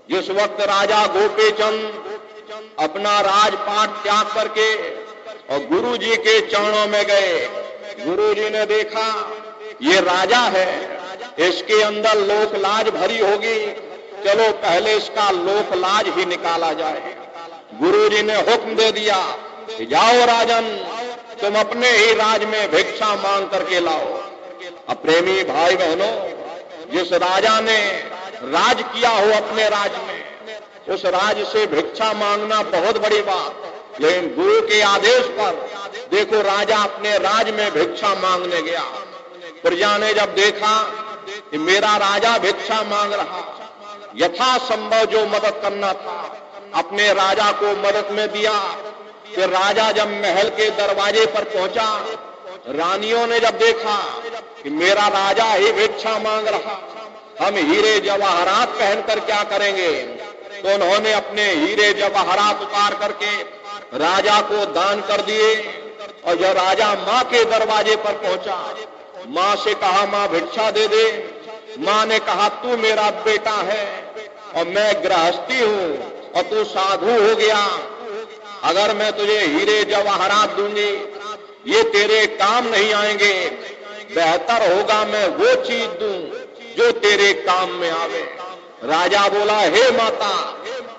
जिस वक्त राजा गोपीचंद अपना राजपाट त्याग करके और गुरु जी के चरणों में गए, गुरु जी ने देखा ये राजा है, इसके अंदर लोक लाज भरी होगी, चलो पहले इसका लोक लाज ही निकाला जाए। गुरु जी ने हुक्म दे दिया कि जाओ राजन, तुम अपने ही राज में भिक्षा मांग करके लाओ। अब प्रेमी भाई बहनों, जिस राजा ने राज किया हो अपने राज में, उस राज से भिक्षा मांगना बहुत बड़ी बात, लेकिन गुरु के आदेश पर देखो राजा अपने राज में भिक्षा मांगने गया। प्रजा ने जब देखा कि मेरा राजा भिक्षा मांग रहा, यथासंभव जो मदद करना था अपने राजा को मदद में दिया। फिर राजा जब महल के दरवाजे पर पहुंचा, रानियों ने जब देखा कि मेरा राजा ही भिक्षा मांग रहा, हम हीरे जवाहरात पहनकर क्या करेंगे, तो उन्होंने अपने हीरे जवाहरात उतार करके राजा को दान कर दिए। और जब राजा माँ के दरवाजे पर पहुंचा, माँ से कहा माँ भिक्षा दे दे। माँ ने कहा तू मेरा बेटा है और मैं गृहस्थी हूँ और तू साधु हो गया, अगर मैं तुझे हीरे जवाहरात दूंगी ये तेरे काम नहीं आएंगे, बेहतर होगा मैं वो चीज दूं जो तेरे काम में आवे। राजा बोला हे माता,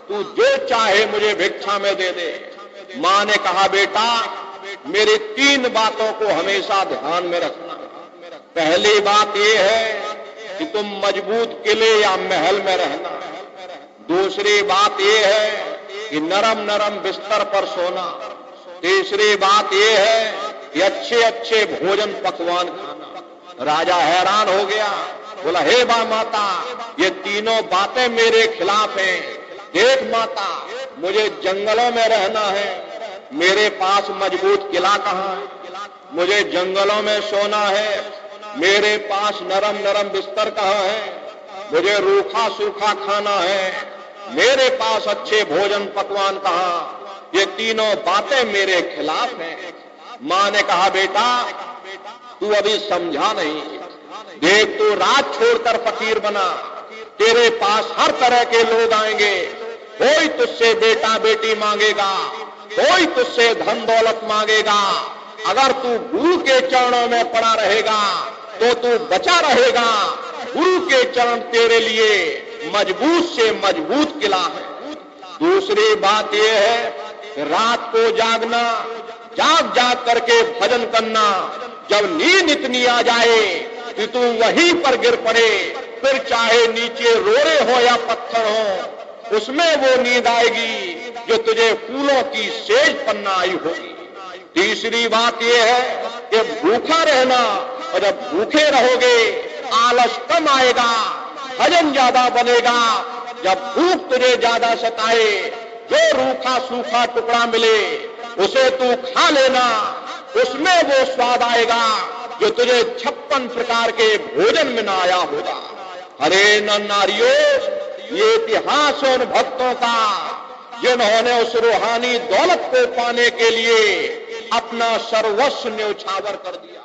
तू जो चाहे मुझे भिक्षा में दे दे। माँ ने कहा बेटा, मेरी 3 बातों को हमेशा ध्यान में रखना। पहली बात यह है कि तुम मजबूत किले या महल में रहना। दूसरी बात यह है कि नरम नरम बिस्तर पर सोना। तीसरी बात यह है कि अच्छे अच्छे भोजन पकवान खाना। राजा हैरान हो गया, बोला हे बा माता, ये तीनों बातें मेरे खिलाफ हैं। देख माता, मुझे जंगलों में रहना है, मेरे पास मजबूत किला कहाँ है, मुझे जंगलों में सोना है, मेरे पास नरम नरम बिस्तर कहाँ है, मुझे रूखा सूखा खाना है, मेरे पास अच्छे भोजन पकवान कहाँ। ये तीनों बातें मेरे खिलाफ हैं। माँ ने कहा बेटा, तू अभी समझा नहीं, देख तू राज छोड़कर फकीर बना, तेरे पास हर तरह के लोग आएंगे, कोई तुझसे बेटा बेटी मांगेगा, कोई तुझसे धन दौलत मांगेगा। अगर तू गुरु के चरणों में पड़ा रहेगा तो तू बचा रहेगा। गुरु के चरण तेरे लिए मजबूत से मजबूत किला है। दूसरी बात यह है कि रात को जागना, जाग जाग करके भजन करना। जब नींद इतनी आ जाए कि तू वहीं पर गिर पड़े, फिर चाहे नीचे रोड़े हो या पत्थर हो, उसमें वो नींद आएगी जो तुझे फूलों की सेज पन्ना आई होगी। तीसरी बात यह है कि भूखा रहना, और जब भूखे रहोगे आलस कम आएगा, भजन ज्यादा बनेगा। जब भूख तुझे ज्यादा सताए, जो रूखा सूखा टुकड़ा मिले उसे तू खा लेना, उसमें वो स्वाद आएगा जो तुझे 56 प्रकार के भोजन में ना आया होगा। अरे नारियों, ये इतिहास उन भक्तों का जिन्होंने उस रूहानी दौलत को पाने के लिए अपना सर्वस्व न्यौछावर कर दिया।